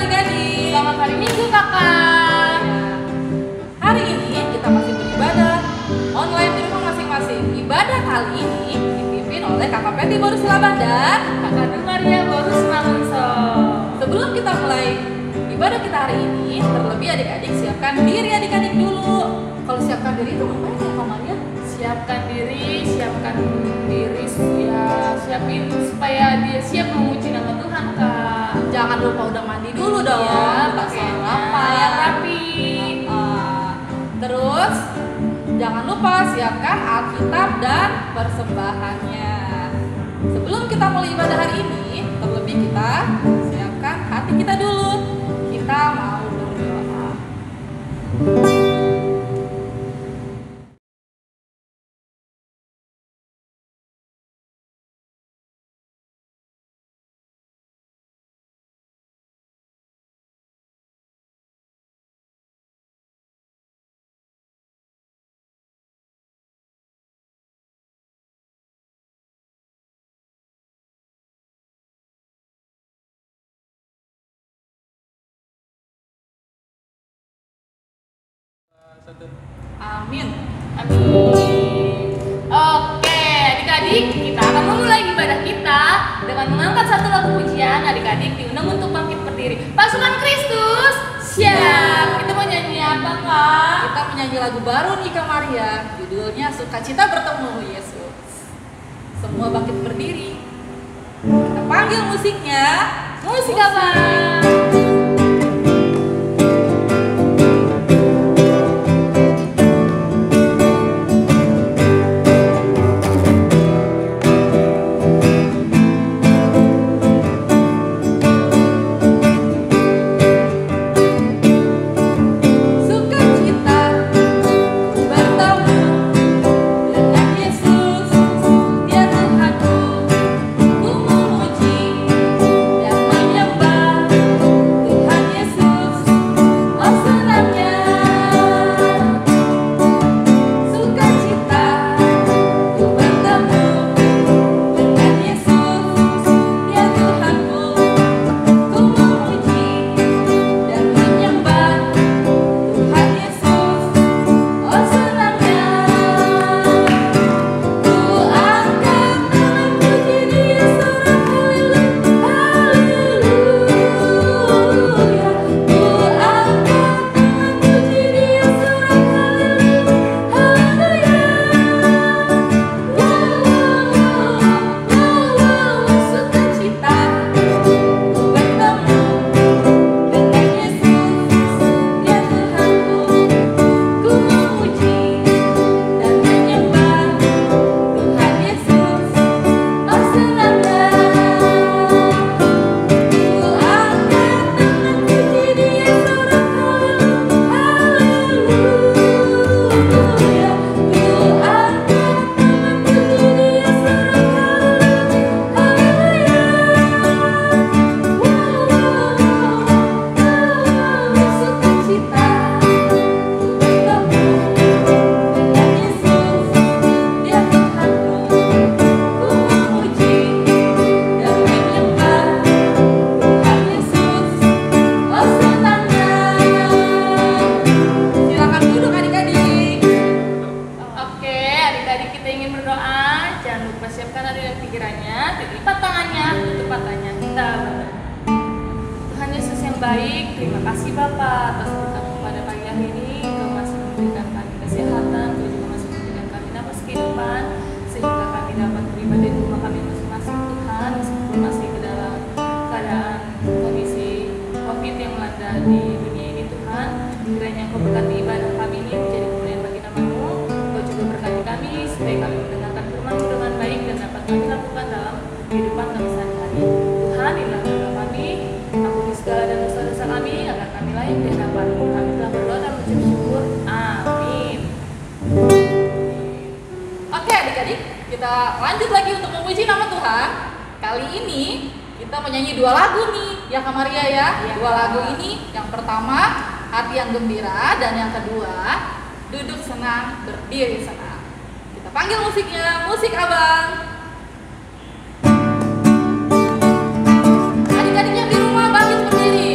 adik-adik. Selamat hari Minggu kakak. Hari ini kita masih beribadah online di rumah masing-masing. Ibadah kali ini dipimpin oleh Kakak Peti Boruslaban dan Kakak Nur Maria Borus Mangunso. sebelum kita mulai ibadah kita hari ini, terlebih adik-adik siapkan diri adik-adik dulu. Kalau siapkan diri itu ngapain ya Kak Maria? Siapkan diri ya, siapin supaya dia siap memuji nama Tuhan kak. Jangan lupa udah mandi dulu dong. Iya, pakaian pakaiannya yang rapi. Terus jangan lupa siapkan Alkitab dan persembahannya. Sebelum kita mulai ibadah hari ini, terlebih kita siapkan hati kita dulu. Kita mau berdoa. Amin. Amin. Oke, adik-adik, kita akan memulai ibadah kita dengan mengangkat satu lagu pujian. Adik-adik diundang untuk bangkit berdiri. Pasukan Kristus, siap. Kita mau nyanyi apa kak? Kita menyanyi lagu baru nih Kak Maria. Judulnya Sukacita Bertemu Yesus. Semua bangkit berdiri. Kita panggil musiknya. Musik apa? Baik, terima kasih Bapak atas berkat pada pagi hari ini. Kau masih memberikan kami kesehatan, Kau juga masih memberikan kami nafas kehidupan, sehingga kami dapat beribadah di rumah kami masing-masing Tuhan, meskipun masih ke dalam keadaan kondisi COVID yang melanda di dunia ini Tuhan. Kiranya Kau berkati ibadah kami ini menjadi kemuliaan bagi nama-Mu. Kau juga berkati kami supaya kami mendengarkan firman-Mu dengan baik dan dapat kami lakukan dalam kehidupan kami sehari-hari. Tuhan, inilah doa kami. Ampuni segala dan dosa-dosa kami agar kami layak di hadapan-Mu. Kami telah berdoa dan mengucap syukur. Amin. Oke adik-adik, kita lanjut lagi untuk memuji nama Tuhan. Kali ini kita menyanyi dua lagu nih ya Kak Maria ya. Dua lagu ini, yang pertama Hati yang Gembira dan yang kedua Duduk Senang Berdiri Senang. Kita panggil musiknya, musik abang. Adik-adik yang di rumah bangkit berdiri.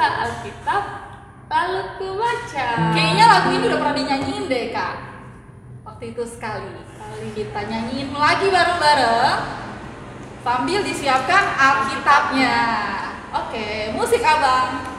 Alkitab, lalu ku baca. Kayaknya lagu ini udah pernah dinyanyiin deh Kak. Waktu itu sekali. Kali kita nyanyiin lagi bareng-bareng sambil disiapkan Alkitabnya. Oke, musik Abang.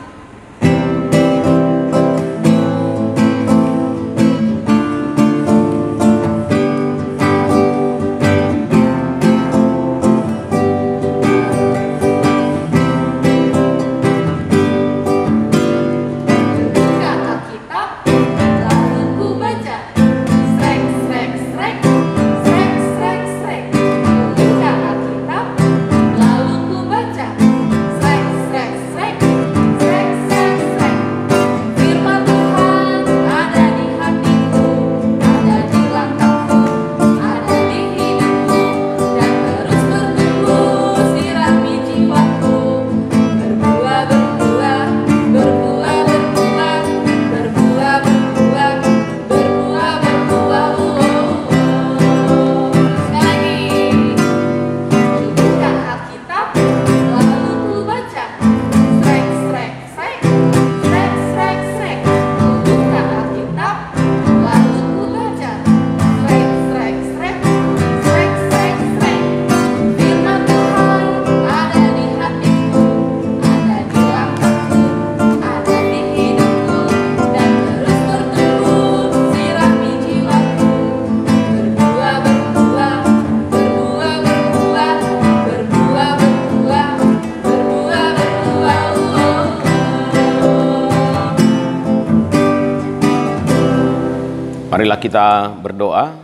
Marilah kita berdoa.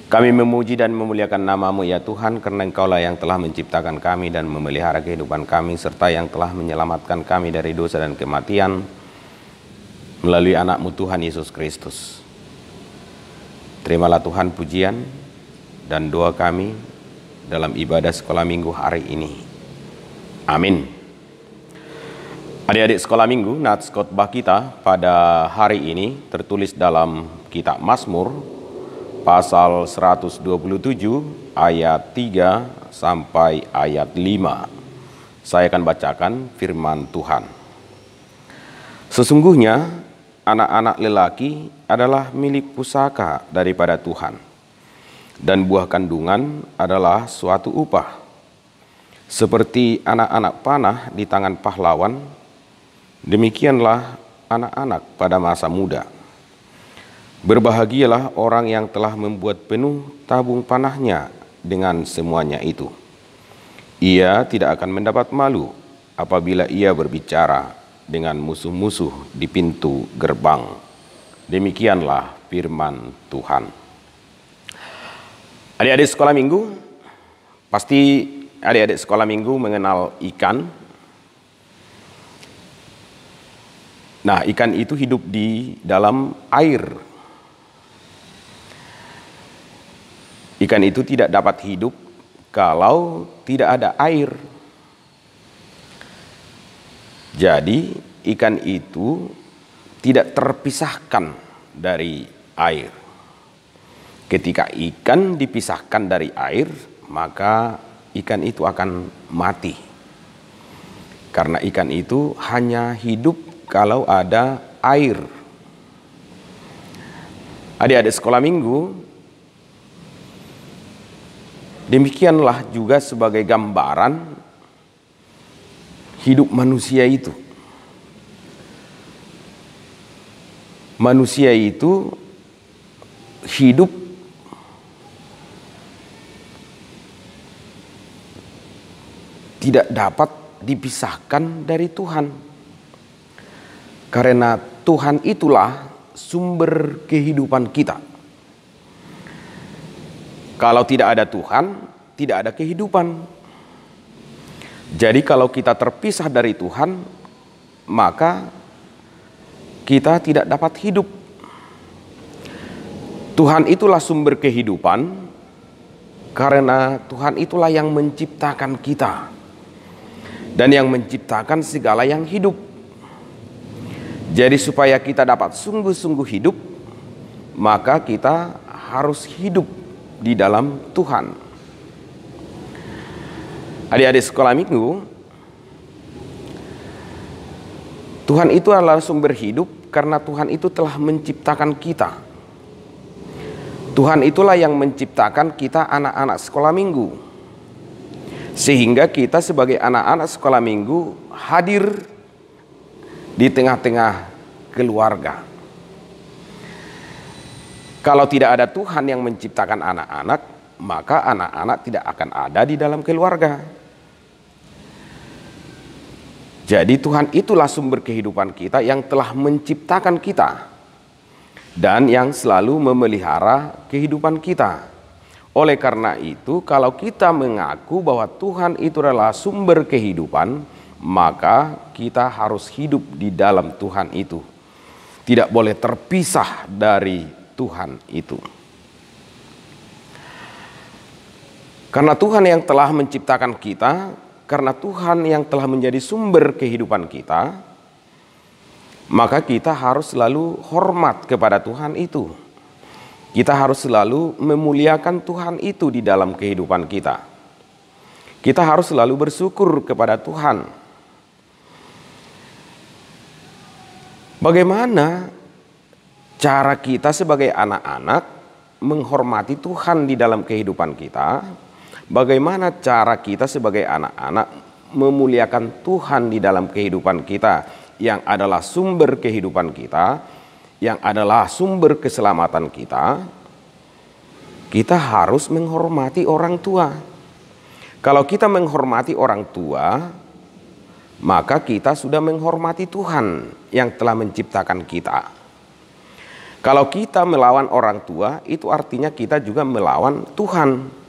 Kami memuji dan memuliakan nama-Mu ya Tuhan, karena Engkaulah yang telah menciptakan kami dan memelihara kehidupan kami, serta yang telah menyelamatkan kami dari dosa dan kematian melalui anak-Mu Tuhan Yesus Kristus. Terimalah Tuhan pujian dan doa kami dalam ibadah sekolah minggu hari ini. Amin. Adik-adik sekolah minggu, nats khotbah kita pada hari ini tertulis dalam kitab Mazmur pasal 127 ayat 3 sampai ayat 5. Saya akan bacakan firman Tuhan. Sesungguhnya anak-anak lelaki adalah milik pusaka daripada Tuhan, dan buah kandungan adalah suatu upah. Seperti anak-anak panah di tangan pahlawan, demikianlah anak-anak pada masa muda. Berbahagialah orang yang telah membuat penuh tabung panahnya dengan semuanya itu. Ia tidak akan mendapat malu apabila ia berbicara dengan musuh-musuh di pintu gerbang. Demikianlah firman Tuhan. Adik-adik sekolah minggu, pasti adik-adik sekolah minggu mengenal ikan. Nah, ikan itu hidup di dalam air. Ikan itu tidak dapat hidup kalau tidak ada air. Jadi, ikan itu tidak terpisahkan dari air. Ketika ikan dipisahkan dari air, maka ikan itu akan mati. Karena ikan itu hanya hidup kalau ada air. Adik-adik sekolah minggu, demikianlah juga sebagai gambaran hidup manusia itu. Manusia itu hidup tidak dapat dipisahkan dari Tuhan. Karena Tuhan itulah sumber kehidupan kita. Kalau tidak ada Tuhan, tidak ada kehidupan. Jadi kalau kita terpisah dari Tuhan, maka kita tidak dapat hidup. Tuhan itulah sumber kehidupan, karena Tuhan itulah yang menciptakan kita. Dan yang menciptakan segala yang hidup. Jadi supaya kita dapat sungguh-sungguh hidup, maka kita harus hidup di dalam Tuhan. Adik-adik sekolah minggu, Tuhan itu adalah sumber hidup karena Tuhan itu telah menciptakan kita. Tuhan itulah yang menciptakan kita anak-anak sekolah minggu. Sehingga kita sebagai anak-anak sekolah minggu hadir di tengah-tengah keluarga. Kalau tidak ada Tuhan yang menciptakan anak-anak, maka anak-anak tidak akan ada di dalam keluarga. Jadi Tuhan itulah sumber kehidupan kita yang telah menciptakan kita dan yang selalu memelihara kehidupan kita. Oleh karena itu, kalau kita mengaku bahwa Tuhan itu adalah sumber kehidupan, maka kita harus hidup di dalam Tuhan itu. Tidak boleh terpisah dari Tuhan itu. Karena Tuhan yang telah menciptakan kita, karena Tuhan yang telah menjadi sumber kehidupan kita, maka kita harus selalu hormat kepada Tuhan itu. Kita harus selalu memuliakan Tuhan itu di dalam kehidupan kita. Kita harus selalu bersyukur kepada Tuhan. Bagaimana cara kita sebagai anak-anak menghormati Tuhan di dalam kehidupan kita? Bagaimana cara kita sebagai anak-anak memuliakan Tuhan di dalam kehidupan kita yang adalah sumber kehidupan kita, yang adalah sumber keselamatan kita? Kita harus menghormati orang tua. Kalau kita menghormati orang tua, maka kita sudah menghormati Tuhan yang telah menciptakan kita. Kalau kita melawan orang tua, itu artinya kita juga melawan Tuhan.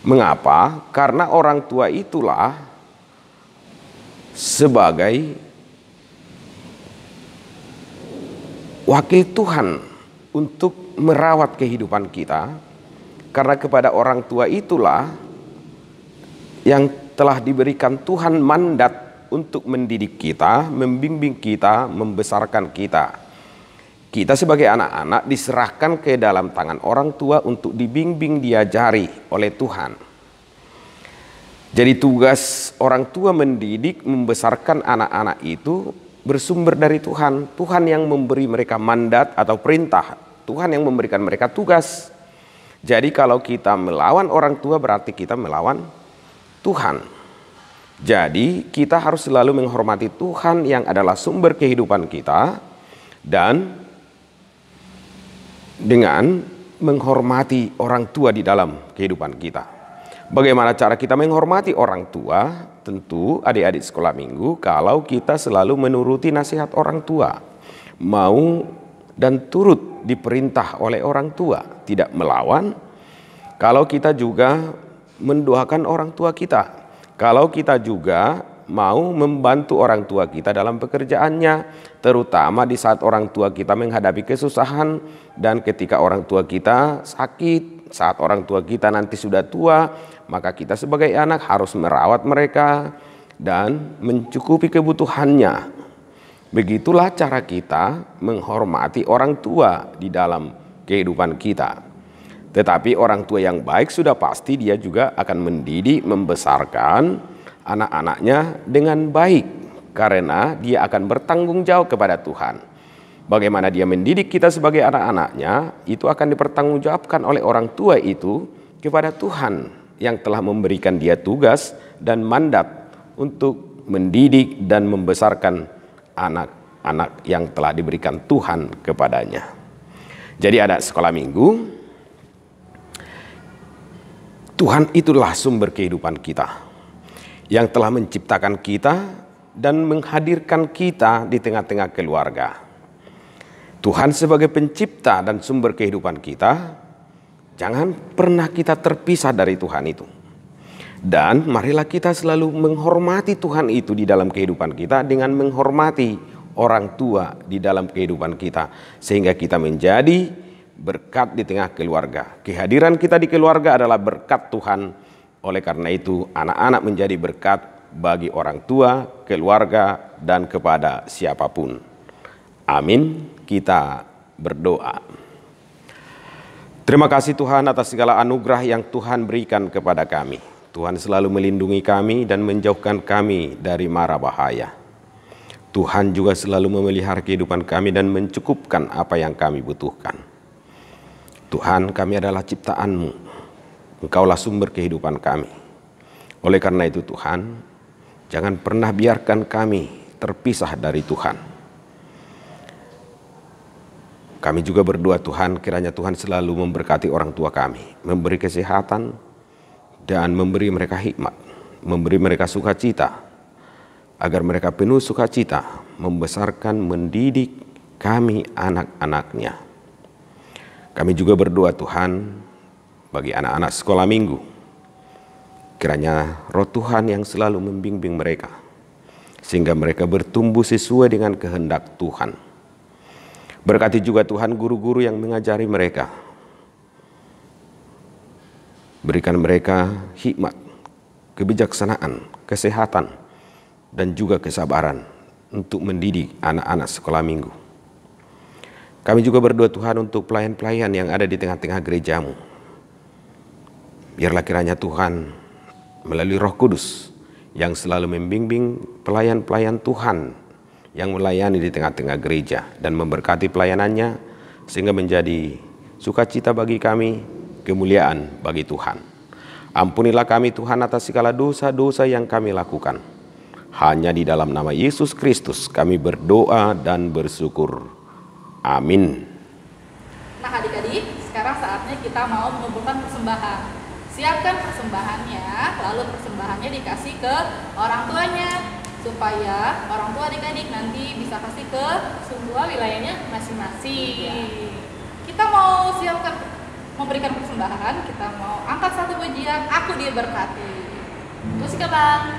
Mengapa? Karena orang tua itulah sebagai wakil Tuhan untuk merawat kehidupan kita. Karena kepada orang tua itulah yang telah diberikan Tuhan mandat untuk mendidik kita, membimbing kita, membesarkan kita. Kita sebagai anak-anak diserahkan ke dalam tangan orang tua untuk dibimbing, diajari oleh Tuhan. Jadi tugas orang tua mendidik, membesarkan anak-anak itu bersumber dari Tuhan. Tuhan yang memberi mereka mandat atau perintah. Tuhan yang memberikan mereka tugas. Jadi kalau kita melawan orang tua berarti kita melawan Tuhan. Jadi kita harus selalu menghormati Tuhan yang adalah sumber kehidupan kita dan dengan menghormati orang tua di dalam kehidupan kita. Bagaimana cara kita menghormati orang tua? Tentu adik-adik sekolah minggu, kalau kita selalu menuruti nasihat orang tua, mau dan turut diperintah oleh orang tua, tidak melawan. Kalau kita juga mendoakan orang tua kita, kalau kita juga mau membantu orang tua kita dalam pekerjaannya, terutama di saat orang tua kita menghadapi kesusahan dan ketika orang tua kita sakit, saat orang tua kita nanti sudah tua, maka kita sebagai anak harus merawat mereka dan mencukupi kebutuhannya. Begitulah cara kita menghormati orang tua di dalam kehidupan kita. Tetapi orang tua yang baik sudah pasti dia juga akan mendidik, membesarkan anak-anaknya dengan baik, karena dia akan bertanggung jawab kepada Tuhan. Bagaimana dia mendidik kita sebagai anak-anaknya, itu akan dipertanggungjawabkan oleh orang tua itu kepada Tuhan yang telah memberikan dia tugas dan mandat untuk mendidik dan membesarkan anak-anak yang telah diberikan Tuhan kepadanya. Jadi ada sekolah minggu, Tuhan itulah sumber kehidupan kita, yang telah menciptakan kita dan menghadirkan kita di tengah-tengah keluarga. Tuhan sebagai pencipta dan sumber kehidupan kita, jangan pernah kita terpisah dari Tuhan itu. Dan marilah kita selalu menghormati Tuhan itu di dalam kehidupan kita dengan menghormati orang tua di dalam kehidupan kita, sehingga kita menjadi berkat di tengah keluarga. Kehadiran kita di keluarga adalah berkat Tuhan. Oleh karena itu, anak-anak menjadi berkat bagi orang tua, keluarga, dan kepada siapapun. Amin. Kita berdoa. Terima kasih Tuhan atas segala anugerah yang Tuhan berikan kepada kami. Tuhan selalu melindungi kami dan menjauhkan kami dari mara bahaya. Tuhan juga selalu memelihara kehidupan kami dan mencukupkan apa yang kami butuhkan. Tuhan, kami adalah ciptaan-Mu. Engkaulah sumber kehidupan kami. Oleh karena itu Tuhan, jangan pernah biarkan kami terpisah dari Tuhan. Kami juga berdoa Tuhan, kiranya Tuhan selalu memberkati orang tua kami, memberi kesehatan dan memberi mereka hikmat, memberi mereka sukacita, agar mereka penuh sukacita membesarkan, mendidik kami anak-anaknya. Kami juga berdoa Tuhan bagi anak-anak sekolah minggu. Kiranya roh Tuhan yang selalu membimbing mereka, sehingga mereka bertumbuh sesuai dengan kehendak Tuhan. Berkati juga Tuhan guru-guru yang mengajari mereka. Berikan mereka hikmat, kebijaksanaan, kesehatan, dan juga kesabaran untuk mendidik anak-anak sekolah minggu. Kami juga berdoa Tuhan untuk pelayan-pelayan yang ada di tengah-tengah gereja-Mu. Biarlah kiranya Tuhan melalui Roh Kudus yang selalu membimbing pelayan-pelayan Tuhan yang melayani di tengah-tengah gereja dan memberkati pelayanannya sehingga menjadi sukacita bagi kami, kemuliaan bagi Tuhan. Ampunilah kami Tuhan atas segala dosa-dosa yang kami lakukan. Hanya di dalam nama Yesus Kristus kami berdoa dan bersyukur. Amin. Nah adik-adik, sekarang saatnya kita mau mengumpulkan persembahan. Siapkan persembahannya, lalu persembahannya dikasih ke orang tuanya, supaya orang tua adik-adik nanti bisa kasih ke Semua wilayahnya masing-masing. ya. Kita mau siapkan memberikan persembahan, kita mau angkat satu pujian, Aku Diberkati. Musik Bang.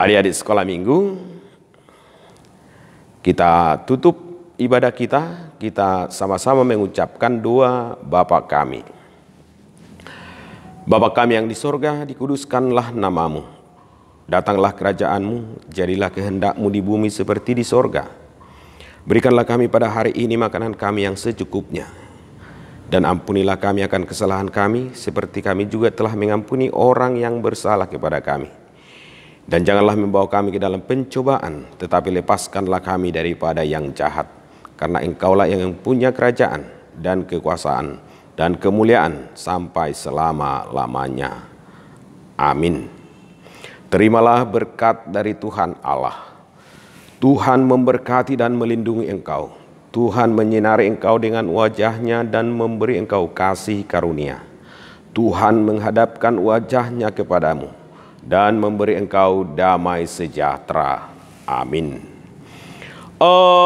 Adik-adik sekolah minggu, kita tutup ibadah kita sama-sama mengucapkan doa Bapa kami. Bapa kami yang di sorga, dikuduskanlah namamu. Datanglah kerajaan-Mu, jadilah kehendak-Mu di bumi seperti di sorga. Berikanlah kami pada hari ini makanan kami yang secukupnya. Dan ampunilah kami akan kesalahan kami, seperti kami juga telah mengampuni orang yang bersalah kepada kami. Dan janganlah membawa kami ke dalam pencobaan, tetapi lepaskanlah kami daripada yang jahat. Karena Engkaulah yang punya kerajaan dan kekuasaan dan kemuliaan sampai selama-lamanya. Amin. Terimalah berkat dari Tuhan Allah. Tuhan memberkati dan melindungi engkau. Tuhan menyinari engkau dengan wajah-Nya dan memberi engkau kasih karunia. Tuhan menghadapkan wajah-Nya kepadamu dan memberi engkau damai sejahtera. Amin. Amin.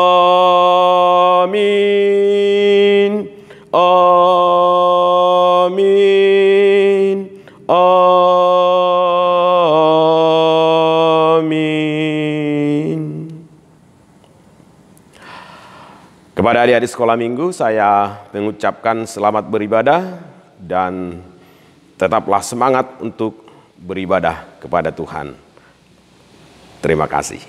Amin. Amin. Kepada adik-adik sekolah minggu, saya mengucapkan selamat beribadah dan tetaplah semangat untuk beribadah kepada Tuhan. Terima kasih.